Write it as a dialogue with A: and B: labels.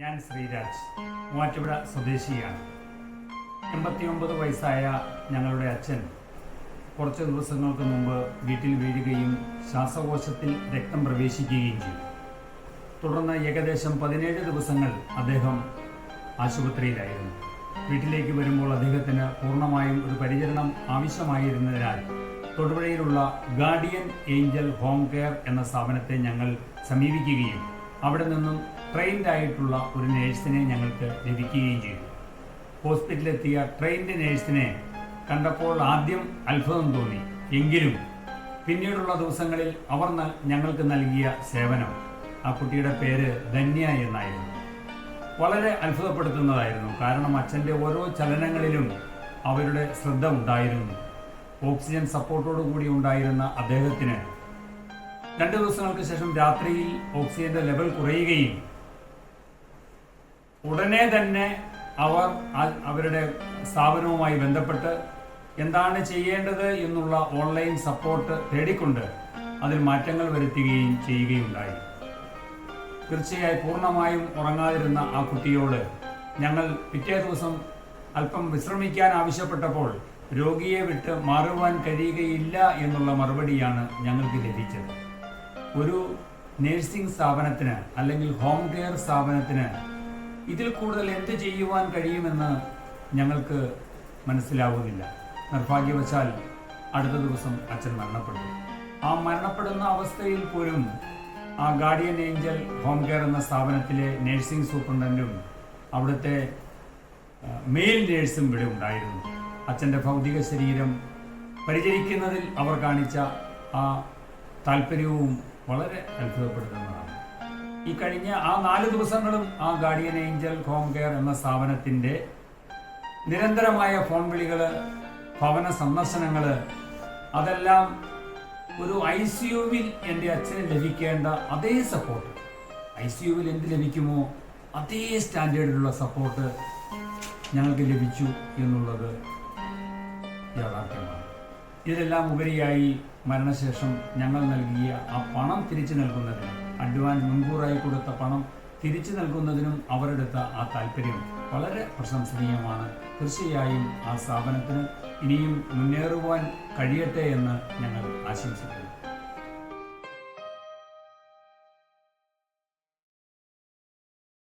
A: ഞാൻ ശ്രീരാജ്, മൂവാറ്റുപുഴ സ്വദേശിയാണ്. 89 വയസ്സായ ഞങ്ങളുടെ അച്ഛൻ കുറച്ച് ദിവസങ്ങൾക്ക് മുമ്പ് വീട്ടിൽ വീഴുകയും ശ്വാസകോശത്തിൽ രക്തം പ്രവേശിക്കുകയും ചെയ്തു. തുടർന്ന് ഏകദേശം 17 ദിവസങ്ങൾ അദ്ദേഹം ആശുപത്രിയിലായിരുന്നു. വീട്ടിലേക്ക് വരുമ്പോൾ അദ്ദേഹത്തിന് പൂർണ്ണമായും ഒരു പരിചരണം ആവശ്യമായിരുന്നതിനാൽ തൊടുപുഴയിലുള്ള ഗാർഡിയൻ ഏഞ്ചൽ ഹോം കെയർ എന്ന സ്ഥാപനത്തെ ഞങ്ങൾ സമീപിക്കുകയും അവിടെ നിന്നും ട്രെയിൻഡ് ആയിട്ടുള്ള ഒരു നേഴ്സിനെ ഞങ്ങൾക്ക് ലഭിക്കുകയും ചെയ്തു. ഹോസ്പിറ്റലിലെത്തിയ ട്രെയിൻഡ് നേഴ്സിനെ കണ്ടപ്പോൾ ആദ്യം അത്ഭുതം തോന്നി. എങ്കിലും പിന്നീടുള്ള ദിവസങ്ങളിൽ അവർ ഞങ്ങൾക്ക് നൽകിയ സേവനം, ആ കുട്ടിയുടെ പേര് ധന്യ എന്നായിരുന്നു, വളരെ അത്ഭുതപ്പെടുത്തുന്നതായിരുന്നു. കാരണം അച്ഛൻ്റെ ഓരോ ചലനങ്ങളിലും അവരുടെ ശ്രദ്ധ ഉണ്ടായിരുന്നു. ഓക്സിജൻ സപ്പോർട്ടോടു കൂടി ഉണ്ടായിരുന്ന അദ്ദേഹത്തിന് 2 ദിവസങ്ങൾക്ക് ശേഷം രാത്രിയിൽ ഓക്സിജന്റെ ലെവൽ കുറയുകയും ഉടനെ തന്നെ അവർ അവരുടെ സ്ഥാപനവുമായി ബന്ധപ്പെട്ട് എന്താണ് ചെയ്യേണ്ടത് എന്നുള്ള ഓൺലൈൻ സപ്പോർട്ട് തേടിക്കൊണ്ട് അതിൽ മാറ്റങ്ങൾ വരുത്തുകയും ചെയ്യുകയുണ്ടായി. തീർച്ചയായും പൂർണ്ണമായും ഉറങ്ങാതിരുന്ന ആ കുട്ടിയോട് ഞങ്ങൾ പിറ്റേ ദിവസം അല്പം വിശ്രമിക്കാൻ ആവശ്യപ്പെട്ടപ്പോൾ രോഗിയെ വിട്ട് മാറുവാൻ കഴിയുകയില്ല എന്നുള്ള മറുപടിയാണ് ഞങ്ങൾക്ക് ലഭിച്ചത്. ഒരു നേഴ്സിംഗ് സ്ഥാപനത്തിന് അല്ലെങ്കിൽ ഹോം കെയർ സ്ഥാപനത്തിന് ഇതിൽ കൂടുതൽ എന്ത് ചെയ്യുവാൻ കഴിയുമെന്ന് ഞങ്ങൾക്ക് മനസ്സിലാവുന്നില്ല. നിർഭാഗ്യവശാൽ അടുത്ത ദിവസം അച്ഛൻ മരണപ്പെട്ടു. ആ മരണപ്പെടുന്ന അവസ്ഥയിൽ പോലും ആ ഗാർഡിയൻ ഏഞ്ചൽ ഹോം കെയർ എന്ന സ്ഥാപനത്തിലെ നേഴ്സിംഗ് സൂപ്രണ്ടന്റും അവിടുത്തെ മെയിൽ നേഴ്സും ഇവിടെ ഉണ്ടായിരുന്നു. അച്ഛൻ്റെ ഭൗതിക ശരീരം പരിചരിക്കുന്നതിൽ അവർ കാണിച്ച ആ താല്പര്യവും വളരെ അത്ഭുതപ്പെടുത്തുന്നതാണ്. ഈ കഴിഞ്ഞ ആ 4 ദിവസങ്ങളും ആ ഗാർഡിയൻ ഏഞ്ചൽ ഹോം കെയർ എന്ന സ്ഥാപനത്തിൻ്റെ നിരന്തരമായ ഫോൺ വിളികൾ, ഭവന സന്ദർശനങ്ങൾ, അതെല്ലാം ഒരു ICUവിൽ എൻ്റെ അച്ഛന് ലഭിക്കേണ്ട അതേ സപ്പോർട്ട്, ICUവിൽ എന്ത് ലഭിക്കുമോ അതേ സ്റ്റാൻഡേർഡിലുള്ള സപ്പോർട്ട് ഞങ്ങൾക്ക് ലഭിച്ചു എന്നുള്ളത് യാഥാർത്ഥ്യമാണ്. ഇതിലെല്ലാം ഉപരിയായി മരണശേഷം ഞങ്ങൾ നൽകിയ ആ പണം തിരിച്ചു നൽകുന്നതിന്, അഡ്വാൻസ് മുൻകൂറായി കൊടുത്ത പണം തിരിച്ചു നൽകുന്നതിനും അവരെടുത്ത ആ താല്പര്യം വളരെ പ്രശംസനീയമാണ്. തീർച്ചയായും ആ സ്ഥാപനത്തിന് ഇനിയും മുന്നേറുവാൻ കഴിയട്ടെ എന്ന് ഞങ്ങൾ ആശംസിക്കുന്നു.